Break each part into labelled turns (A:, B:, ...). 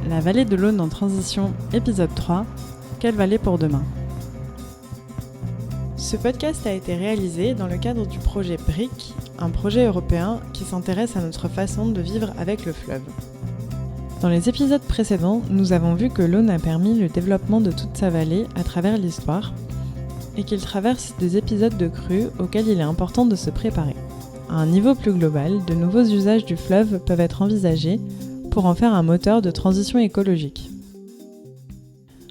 A: La vallée de l'Aune en transition, épisode 3. Quelle vallée pour demain? Ce podcast a été réalisé dans le cadre du projet BRIC, un projet européen qui s'intéresse à notre façon de vivre avec le fleuve. Dans les épisodes précédents, nous avons vu que l'Aune a permis le développement de toute sa vallée à travers l'histoire et qu'il traverse des épisodes de crue auxquels il est important de se préparer. À un niveau plus global, de nouveaux usages du fleuve peuvent être envisagés pour en faire un moteur de transition écologique.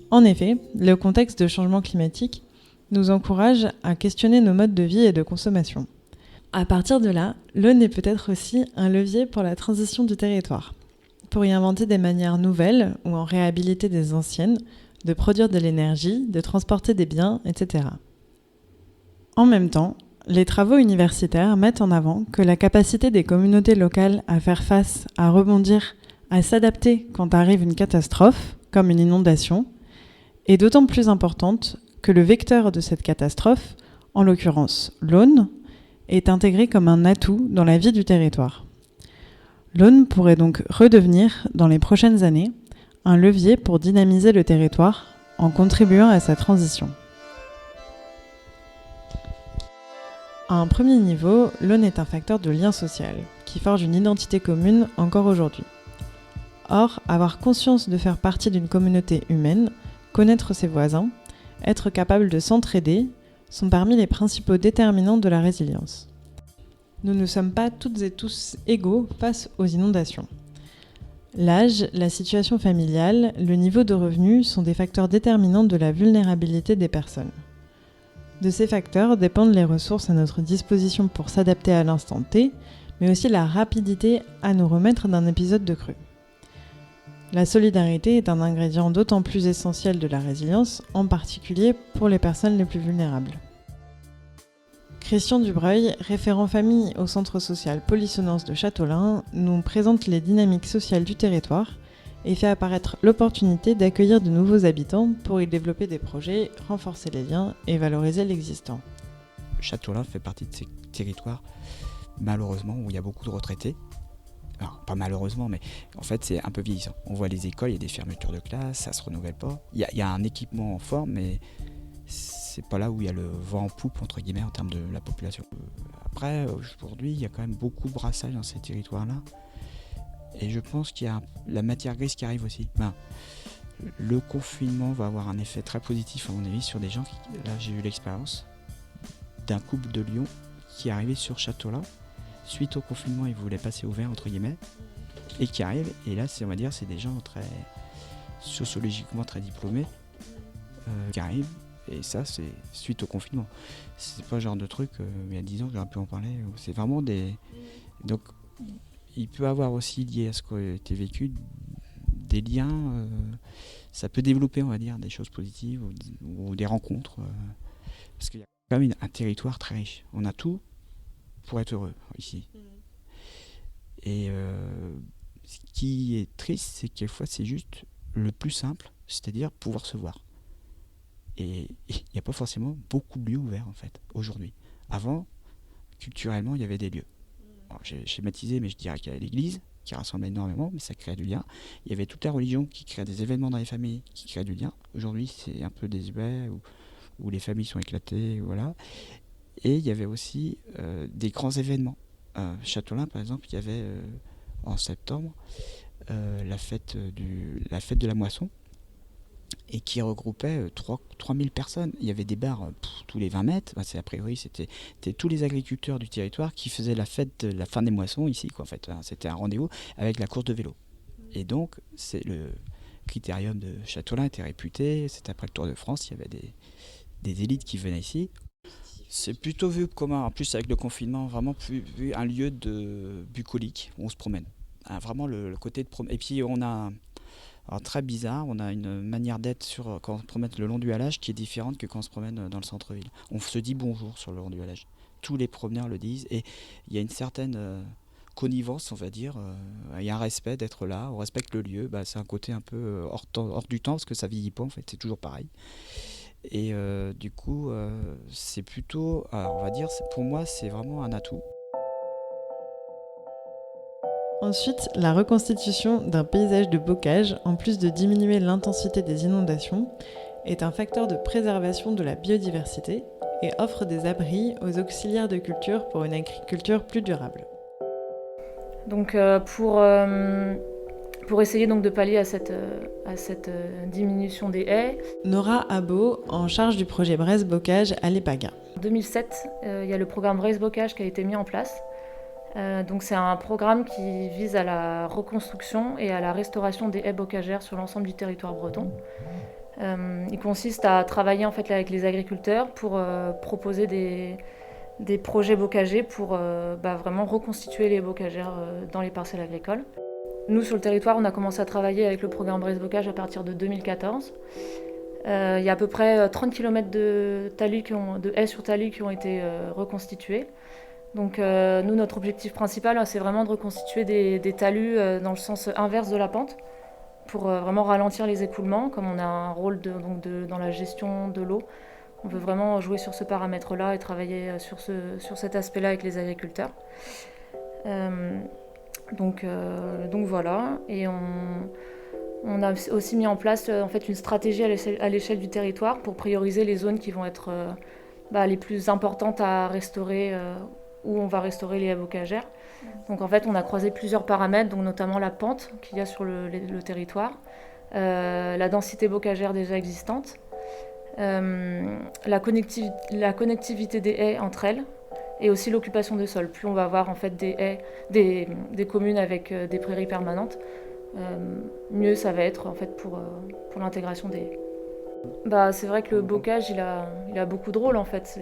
A: En effet, le contexte de changement climatique nous encourage à questionner nos modes de vie et de consommation. À partir de là, l'Aune est peut-être aussi un levier pour la transition du territoire, pour y inventer des manières nouvelles ou en réhabiliter des anciennes, de produire de l'énergie, de transporter des biens, etc. En même temps, les travaux universitaires mettent en avant que la capacité des communautés locales à faire face, à rebondir, à s'adapter quand arrive une catastrophe, comme une inondation, est d'autant plus importante que le vecteur de cette catastrophe, en l'occurrence l'Aune, est intégré comme un atout dans la vie du territoire. L'Aune pourrait donc redevenir, dans les prochaines années, un levier pour dynamiser le territoire en contribuant à sa transition. À un premier niveau, l'Aune est un facteur de lien social, qui forge une identité commune encore aujourd'hui. Or, avoir conscience de faire partie d'une communauté humaine, connaître ses voisins, être capable de s'entraider, sont parmi les principaux déterminants de la résilience. Nous ne sommes pas toutes et tous égaux face aux inondations. L'âge, la situation familiale, le niveau de revenus sont des facteurs déterminants de la vulnérabilité des personnes. De ces facteurs dépendent les ressources à notre disposition pour s'adapter à l'instant T, mais aussi la rapidité à nous remettre d'un épisode de crue. La solidarité est un ingrédient d'autant plus essentiel de la résilience, en particulier pour les personnes les plus vulnérables. Christian Dubreuil, référent famille au centre social Polissonnance de Châteaulin, nous présente les dynamiques sociales du territoire et fait apparaître l'opportunité d'accueillir de nouveaux habitants pour y développer des projets, renforcer les liens et valoriser l'existant.
B: Châteaulin fait partie de ces territoires, malheureusement, où il y a beaucoup de retraités. Alors, pas malheureusement, mais en fait, c'est un peu vieillissant. On voit les écoles, il y a des fermetures de classes, ça se renouvelle pas. Il y a un équipement en forme, mais c'est pas là où il y a le vent en poupe, entre guillemets, en termes de la population. Après, aujourd'hui, il y a quand même beaucoup de brassage dans ces territoires-là. Et je pense qu'il y a la matière grise qui arrive aussi. Le confinement va avoir un effet très positif, à mon avis, sur des gens. Là, j'ai eu l'expérience d'un couple de Lyon qui est arrivé sur Châteaulin. Suite au confinement, ils voulaient passer au vert, entre guillemets, et qui arrivent. Et là, on va dire, c'est des gens très sociologiquement très diplômés qui arrivent. Et ça, c'est suite au confinement. C'est pas le genre de truc, il y a 10 ans, j'aurais pu en parler. C'est vraiment des... Donc, il peut avoir aussi, lié à ce qui a été vécu, des liens. Ça peut développer, on va dire, des choses positives ou des rencontres. Parce qu'il y a quand même un territoire très riche. On a tout pour être heureux ici. Et ce qui est triste, c'est que quelquefois, c'est juste le plus simple, c'est-à-dire pouvoir se voir. Et il n'y a pas forcément beaucoup de lieux ouverts, en fait, aujourd'hui. Avant, culturellement, il y avait des lieux. Alors, j'ai schématisé, mais je dirais qu'il y a l'église, qui rassemble énormément, mais ça crée du lien. Il y avait toute la religion qui crée des événements dans les familles, qui crée du lien. Aujourd'hui, c'est un peu désuet, où les familles sont éclatées, voilà. Et il y avait aussi des grands événements. Châteaulin, par exemple, il y avait en septembre la fête de la moisson, et qui regroupait 3000 personnes. Il y avait des bars tous les 20 mètres. A priori, c'était tous les agriculteurs du territoire qui faisaient la fête de la fin des moissons ici, quoi, en fait. C'était un rendez-vous avec la course de vélo. Et donc, le critérium de Châteaulin était réputé. C'était après le Tour de France, il y avait des élites qui venaient ici. C'est plutôt vu comme, en plus avec le confinement, vraiment vu un lieu de bucolique où on se promène. Vraiment le côté de promène. Et puis, on a... Alors très bizarre, on a une manière d'être quand on se promène le long du halage qui est différente que quand on se promène dans le centre-ville. On se dit bonjour sur le long du halage. Tous les promeneurs le disent et il y a une certaine connivence, on va dire. Il y a un respect d'être là, on respecte le lieu. C'est un côté un peu hors du temps parce que ça vieillit pas en fait, c'est toujours pareil. Et du coup, c'est plutôt, alors on va dire, pour moi c'est vraiment un atout.
A: Ensuite, la reconstitution d'un paysage de bocage, en plus de diminuer l'intensité des inondations, est un facteur de préservation de la biodiversité et offre des abris aux auxiliaires de culture pour une agriculture plus durable.
C: Donc pour essayer donc de pallier à cette diminution des haies.
A: Nora Abo, en charge du projet Bresse Bocage à l'EPAGA.
C: En 2007, il y a le programme Bresse Bocage qui a été mis en place. Donc c'est un programme qui vise à la reconstruction et à la restauration des haies bocagères sur l'ensemble du territoire breton. Il consiste à travailler en fait avec les agriculteurs pour proposer des projets bocagers pour vraiment reconstituer les bocagères dans les parcelles agricoles. Nous, sur le territoire, on a commencé à travailler avec le programme Bresse Bocage à partir de 2014. Il y a à peu près 30 km de haies sur talus qui ont été reconstitués. Donc nous, notre objectif principal, c'est vraiment de reconstituer des talus dans le sens inverse de la pente pour vraiment ralentir les écoulements. Comme on a un rôle dans la gestion de l'eau, on veut vraiment jouer sur ce paramètre-là et travailler sur cet aspect-là avec les agriculteurs. Donc voilà, et on a aussi mis en place en fait une stratégie à l'échelle du territoire pour prioriser les zones qui vont être les plus importantes à restaurer, où on va restaurer les haies bocagères. Donc en fait on a croisé plusieurs paramètres, donc notamment la pente qu'il y a sur le territoire, la densité bocagère déjà existante, la connectivité des haies entre elles, et aussi l'occupation des sols. Plus on va avoir en fait des haies, des communes avec des prairies permanentes, mieux ça va être en fait pour l'intégration des haies. C'est vrai que le bocage il a beaucoup de rôles en fait.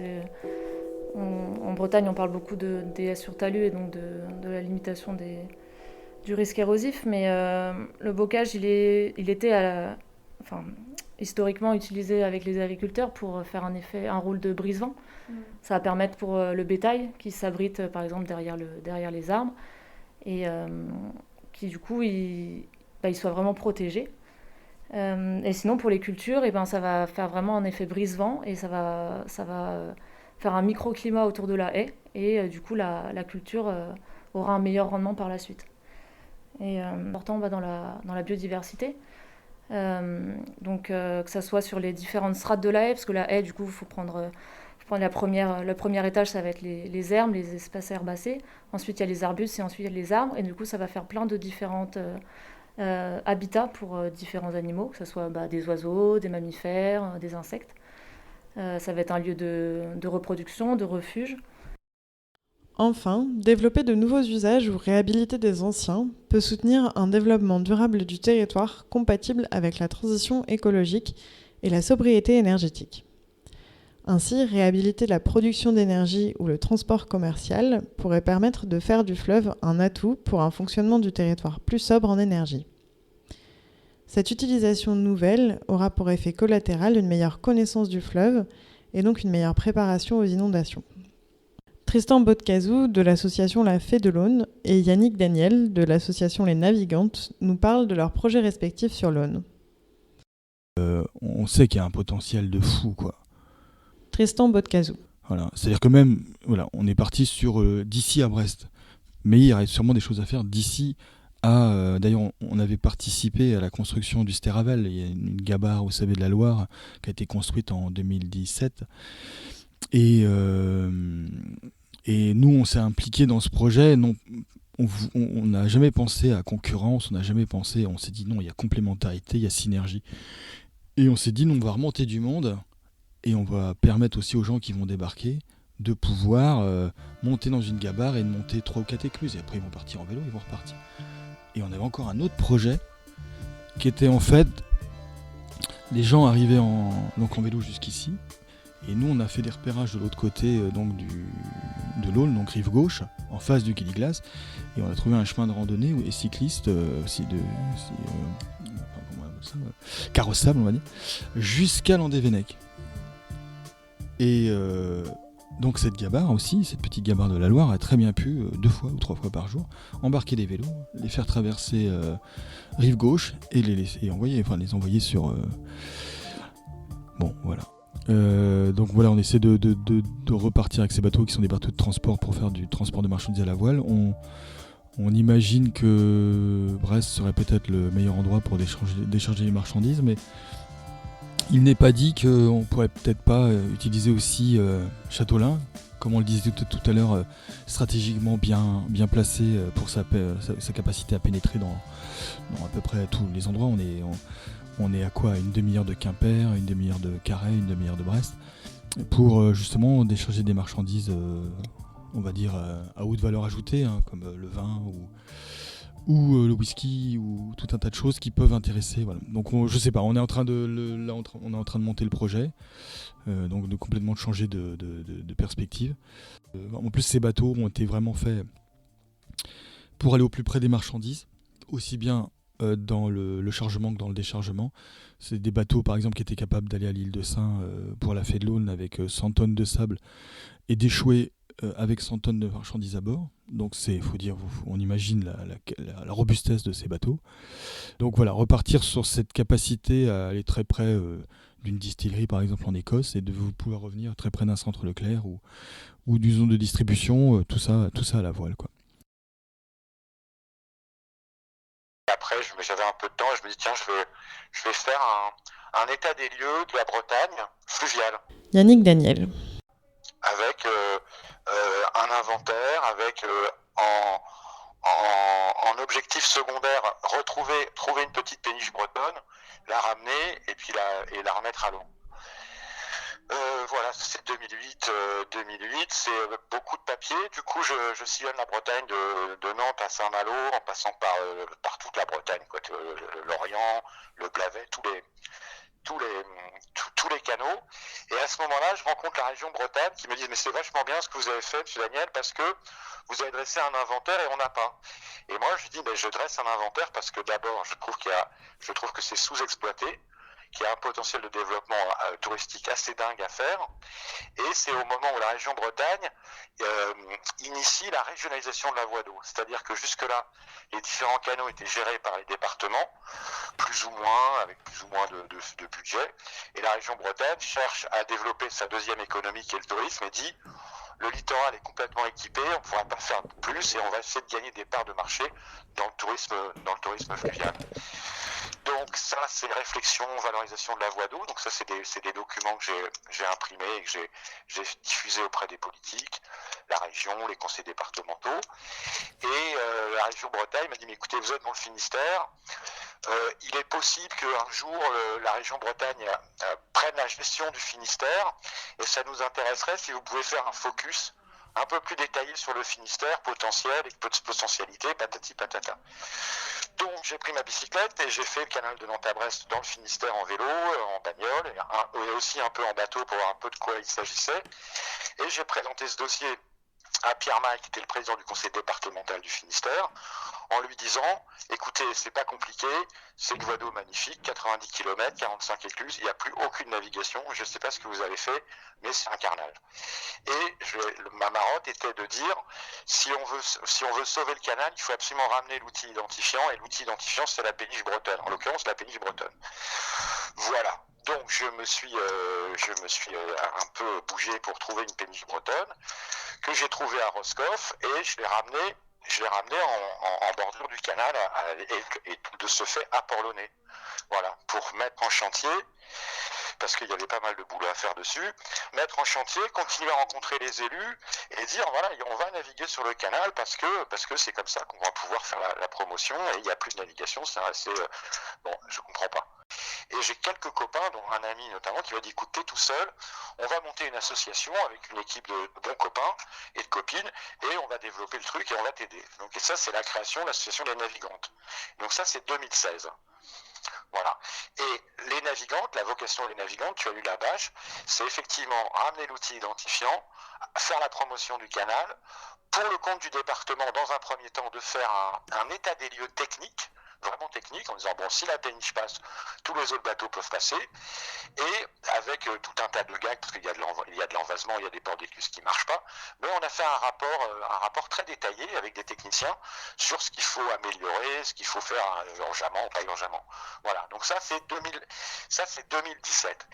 C: En Bretagne on parle beaucoup des haies sur talus et donc de la limitation du risque érosif, mais le bocage il était historiquement utilisé avec les agriculteurs pour faire un rôle de brise-vent. Ça va permettre pour le bétail qui s'abrite par exemple derrière les arbres et qui du coup il soit vraiment protégé. Et sinon pour les cultures, ça va faire vraiment un effet brise-vent et ça va faire un microclimat autour de la haie et du coup la culture aura un meilleur rendement par la suite. Et important dans la biodiversité. Donc que ça soit sur les différentes strates de la haie, parce que la haie du coup il faut prendre le premier étage, ça va être les herbes, les espaces herbacés. Ensuite, il y a les arbustes et ensuite, il y a les arbres. Et du coup, ça va faire plein de différents habitats pour différents animaux, que ce soit des oiseaux, des mammifères, des insectes. Ça va être un lieu de reproduction, de refuge.
A: Enfin, développer de nouveaux usages ou réhabiliter des anciens peut soutenir un développement durable du territoire compatible avec la transition écologique et la sobriété énergétique. Ainsi, réhabiliter la production d'énergie ou le transport commercial pourrait permettre de faire du fleuve un atout pour un fonctionnement du territoire plus sobre en énergie. Cette utilisation nouvelle aura pour effet collatéral une meilleure connaissance du fleuve et donc une meilleure préparation aux inondations. Tristan Botcazou de l'association La Fée de l'Aune et Yannick Daniel de l'association Les Navigantes nous parlent de leurs projets respectifs sur l'Aune.
D: On sait qu'il y a un potentiel de fou, quoi.
A: Tristan Botcazou.
D: Voilà. C'est-à-dire que même, on est parti sur d'ici à Brest. Mais il y aurait sûrement des choses à faire d'ici à... d'ailleurs, on avait participé à la construction du Stéravel. Il y a une gabarre au Savet de la Loire qui a été construite en 2017. Et nous, on s'est impliqués dans ce projet. Non, on n'a jamais pensé à concurrence, on s'est dit non, il y a complémentarité, il y a synergie. Et on s'est dit non, on va remonter du monde et on va permettre aussi aux gens qui vont débarquer de pouvoir monter dans une gabarre et de monter 3 ou 4 écluses. Et après, ils vont partir en vélo, ils vont repartir. Et on avait encore un autre projet qui était en fait, les gens arrivaient en vélo jusqu'ici. Et nous, on a fait des repérages de l'autre côté de l'Aulne, donc rive gauche, en face du Quai des Glaces. Et on a trouvé un chemin de randonnée où les cyclistes, carrossables, on va dire, jusqu'à Landévennec. Et donc cette gabarre aussi, cette petite gabarre de la Loire, a très bien pu, 2 fois ou 3 fois par jour, embarquer des vélos, les faire traverser rive gauche et les envoyer sur... Bon, voilà. Donc voilà, on essaie de repartir avec ces bateaux qui sont des bateaux de transport pour faire du transport de marchandises à la voile. On imagine que Brest serait peut-être le meilleur endroit pour décharger les marchandises, mais il n'est pas dit qu'on ne pourrait peut-être pas utiliser aussi Châteaulin, comme on le disait tout à l'heure, stratégiquement bien placé pour sa capacité à pénétrer dans à peu près tous les endroits. On est à quoi? Une demi-heure de Quimper, une demi-heure de Carhaix, une demi-heure de Brest, pour justement décharger des marchandises, on va dire, à haute valeur ajoutée, hein, comme le vin ou le whisky ou tout un tas de choses qui peuvent intéresser. Voilà. Donc je sais pas, on est en train de monter le projet, donc de complètement changer de perspective. En plus, ces bateaux ont été vraiment faits pour aller au plus près des marchandises, aussi bien dans le chargement que dans le déchargement. C'est des bateaux par exemple qui étaient capables d'aller à l'île de Sein pour la fée de l'Aulne avec 100 tonnes de sable et d'échouer avec 100 tonnes de marchandises à bord. Donc faut dire, on imagine la robustesse de ces bateaux. Donc voilà, repartir sur cette capacité à aller très près d'une distillerie par exemple en Écosse et de pouvoir revenir très près d'un centre Leclerc ou d'une zone de distribution, tout ça à la voile, quoi.
E: Après, j'avais un peu de temps et je me dis tiens, je vais faire un état des lieux de la Bretagne fluviale.
A: Yannick Daniel.
E: Avec un inventaire, avec en objectif secondaire, trouver une petite péniche bretonne, la ramener et puis la remettre à l'eau. Voilà, c'est 2008, c'est beaucoup de papier. Du coup, je sillonne la Bretagne de Nantes à Saint-Malo, en passant par toute la Bretagne, quoi, l'Orient, le Blavet, tous les canaux. Et à ce moment-là, je rencontre la région Bretagne qui me dit mais c'est vachement bien ce que vous avez fait, monsieur Daniel, parce que vous avez dressé un inventaire et on n'a pas. Et moi, je dis mais je dresse un inventaire parce que d'abord, je trouve que c'est sous-exploité, qu'il y a un potentiel de développement touristique assez dingue à faire. Et c'est au moment où la région Bretagne initie la régionalisation de la voie d'eau. C'est-à-dire que jusque-là, les différents canaux étaient gérés par les départements, plus ou moins, avec plus ou moins de budget. Et la région Bretagne cherche à développer sa deuxième économie qui est le tourisme et dit le littoral est complètement équipé, on ne pourra pas faire plus et on va essayer de gagner des parts de marché dans le tourisme fluvial. Donc ça, c'est réflexion, valorisation de la voie d'eau. Donc ça, c'est des documents que j'ai imprimés et que j'ai diffusés auprès des politiques, la région, les conseils départementaux. Et la région Bretagne m'a dit, mais écoutez, vous êtes dans le Finistère, il est possible qu'un jour, la région Bretagne prenne la gestion du Finistère, et ça nous intéresserait si vous pouvez faire un focus un peu plus détaillé sur le Finistère, potentiel et potentialité, patati patata. Donc j'ai pris ma bicyclette et j'ai fait le canal de Nantes à Brest dans le Finistère en vélo, en bagnole, et aussi un peu en bateau pour voir un peu de quoi il s'agissait. Et j'ai présenté ce dossier à Pierre Maille, qui était le président du conseil départemental du Finistère, en lui disant, écoutez, c'est pas compliqué, c'est une voie d'eau magnifique, 90 km, 45 écluses, il n'y a plus aucune navigation, je ne sais pas ce que vous avez fait, mais c'est un carnage. Et ma marotte était de dire, si on veut sauver le canal, il faut absolument ramener l'outil identifiant, et l'outil identifiant, c'est la péniche bretonne, en l'occurrence la péniche bretonne. Voilà. Donc je me suis un peu bougé pour trouver une péniche bretonne que j'ai trouvée à Roscoff et je l'ai ramené en bordure du canal et de ce fait à Port-Launay. Voilà, pour mettre en chantier, parce qu'il y avait pas mal de boulot à faire dessus, mettre en chantier, continuer à rencontrer les élus et dire voilà, on va naviguer sur le canal parce que c'est comme ça qu'on va pouvoir faire la promotion et il n'y a plus de navigation, c'est assez bon, je comprends pas. Et j'ai quelques copains, dont un ami notamment, qui m'a dit écoute, t'es tout seul, on va monter une association avec une équipe de bons copains et de copines et on va développer le truc et on va t'aider. Donc et ça, c'est la création de l'association des navigantes. Donc ça, c'est 2016. Voilà. Et les navigantes, la vocation des navigantes, tu as lu la bâche, c'est effectivement ramener l'outil identifiant, faire la promotion du canal, pour le compte du département, dans un premier temps, de faire un état des lieux technique, vraiment technique, en disant bon, si la péniche passe, tous les autres bateaux peuvent passer, et avec tout un tas de gags, parce qu'il y a de l'envasement, il y a des ports d'écluses qui ne marchent pas, mais on a fait un rapport très détaillé avec des techniciens sur ce qu'il faut améliorer, ce qu'il faut faire, urgemment, pas urgemment. Voilà, donc ça c'est 2017.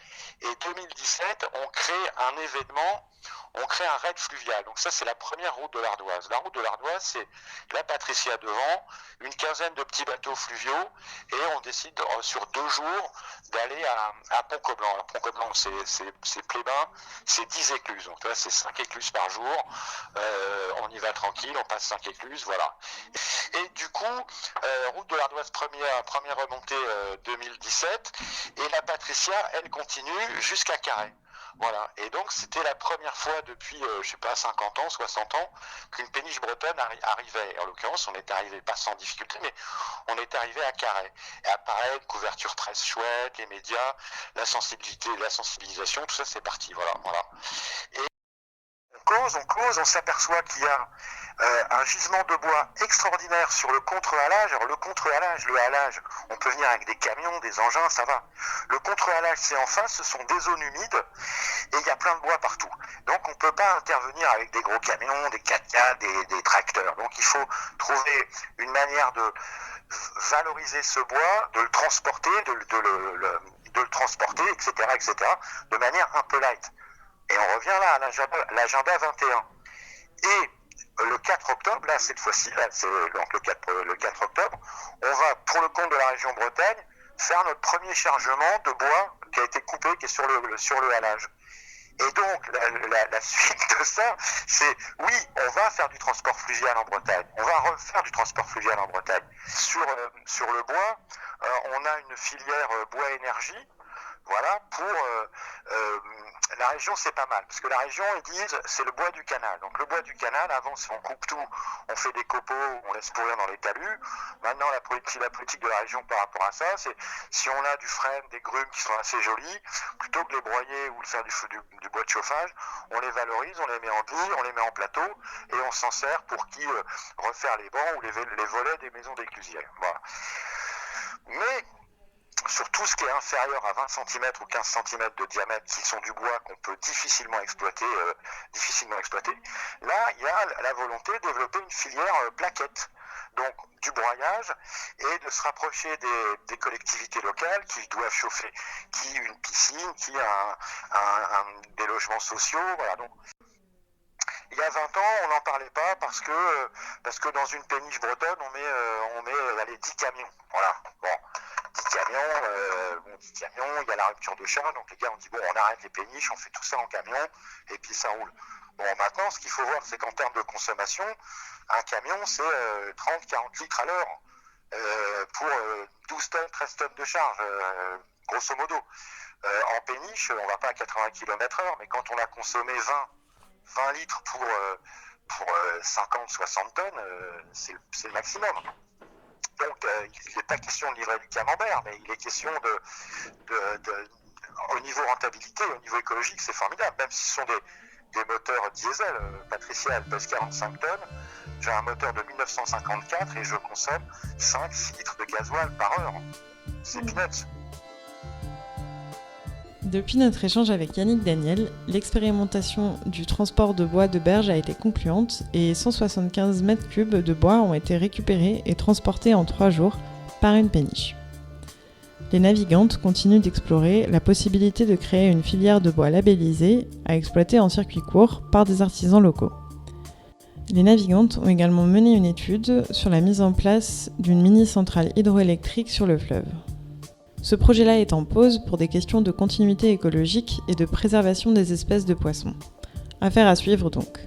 E: Et 2017, on crée un événement on crée un raid fluvial. Donc ça, c'est la première route de l'Ardoise. La route de l'Ardoise, c'est la Patricia devant, une quinzaine de petits bateaux fluviaux, et on décide sur 2 jours d'aller à Pont-Coblan. Pont-Coblan, c'est Plébin, c'est 10 écluses. Donc là, c'est 5 écluses par jour. On y va tranquille, on passe 5 écluses, voilà. Et du coup, route de l'Ardoise première remontée 2017, et la Patricia, elle continue jusqu'à Carhaix. Voilà. Et donc, c'était la première fois depuis, 50 ans, 60 ans, qu'une péniche bretonne arrivait. En l'occurrence, on est arrivé, pas sans difficulté, mais on est arrivé à Carhaix. Et apparaît une couverture presse chouette, les médias, la sensibilisation, tout ça, c'est parti. Voilà. Et on s'aperçoit qu'il y a un gisement de bois extraordinaire sur le contre-halage. Alors le contre-halage, le halage, on peut venir avec des camions, des engins, ça va. Le contre-halage, c'est en face, ce sont des zones humides et il y a plein de bois partout. Donc on ne peut pas intervenir avec des gros camions, des 4x4, des tracteurs. Donc il faut trouver une manière de valoriser ce bois, de le transporter, de le transporter, etc., de manière un peu light. Et on revient là à l'agenda 21. Et le 4 octobre, là, cette fois-ci, c'est donc le 4 octobre, on va, pour le compte de la région Bretagne, faire notre premier chargement de bois qui a été coupé, qui est sur le halage. Et donc, la suite de ça, c'est, oui, on va faire du transport fluvial en Bretagne. On va refaire du transport fluvial en Bretagne. Sur le bois, on a une filière bois énergie. Voilà, pour la région, c'est pas mal, parce que la région, ils disent, c'est le bois du canal. Donc le bois du canal, avant, on coupe tout, on fait des copeaux, on laisse pourrir dans les talus. Maintenant, la politique de la région par rapport à ça, c'est si on a du frêne, des grumes qui sont assez jolies, plutôt que de les broyer ou de faire du bois de chauffage, on les valorise, on les met en grille, on les met en plateau, et on s'en sert pour refaire les bancs ou les volets des maisons d'éclusiers. Voilà. Mais sur tout ce qui est inférieur à 20 cm ou 15 cm de diamètre, qui sont du bois qu'on peut difficilement exploiter, là, il y a la volonté de développer une filière plaquette. Donc, du broyage, et de se rapprocher des collectivités locales qui doivent chauffer, qui une piscine, qui des logements sociaux, voilà. Donc, il y a 20 ans, on n'en parlait pas parce que dans une péniche bretonne, on met 10 camions. Voilà. Bon, 10 camions, il y a la rupture de charge, donc les gars ont dit, bon, on arrête les péniches, on fait tout ça en camion, et puis ça roule. Bon, maintenant, ce qu'il faut voir, c'est qu'en termes de consommation, un camion, c'est 30-40 litres à l'heure pour 12 tonnes, 13 tonnes de charge, grosso modo. En péniche, on va pas à 80 km/h, mais quand on a consommé 20 litres pour 50-60 tonnes, c'est le maximum. Donc, il n'est pas question de livrer du camembert, mais il est question au niveau rentabilité, au niveau écologique, c'est formidable. Même si ce sont des moteurs diesel, Patricia, elle pèse 45 tonnes. J'ai un moteur de 1954 et je consomme 5-6 litres de gasoil par heure. C'est peanuts.
A: Depuis notre échange avec Yannick Daniel, l'expérimentation du transport de bois de berge a été concluante et 175 mètres cubes de bois ont été récupérés et transportés en 3 jours par une péniche. Les navigantes continuent d'explorer la possibilité de créer une filière de bois labellisée à exploiter en circuit court par des artisans locaux. Les navigantes ont également mené une étude sur la mise en place d'une mini-centrale hydroélectrique sur le fleuve. Ce projet-là est en pause pour des questions de continuité écologique et de préservation des espèces de poissons. Affaire à suivre donc.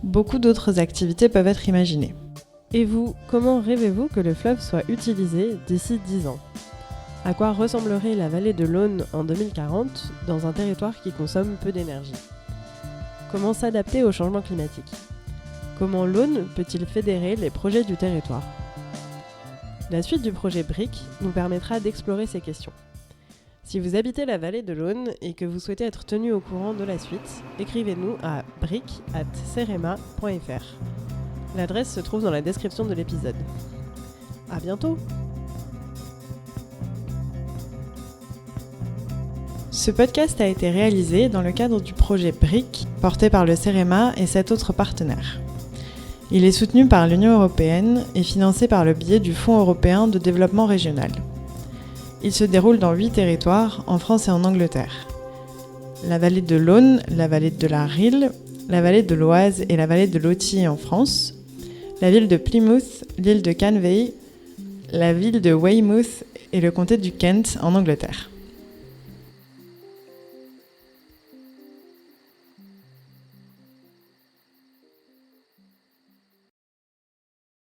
A: Beaucoup d'autres activités peuvent être imaginées. Et vous, comment rêvez-vous que le fleuve soit utilisé d'ici 10 ans ? À quoi ressemblerait la vallée de l'Aune en 2040 dans un territoire qui consomme peu d'énergie ? Comment s'adapter au changement climatique ? Comment l'Aune peut-il fédérer les projets du territoire ? La suite du projet BRIC nous permettra d'explorer ces questions. Si vous habitez la vallée de l'Aune et que vous souhaitez être tenu au courant de la suite, écrivez-nous à bric@cerema.fr. L'adresse se trouve dans la description de l'épisode. À bientôt! Ce podcast a été réalisé dans le cadre du projet BRIC, porté par le CEREMA et 7 autres partenaires. Il est soutenu par l'Union européenne et financé par le biais du Fonds européen de développement régional. Il se déroule dans 8 territoires, en France et en Angleterre. la vallée de l'Aune, la vallée de la Rille, la vallée de l'Oise et la vallée de l'Authie en France, la ville de Plymouth, l'île de Canvey, la ville de Weymouth et le comté du Kent en Angleterre.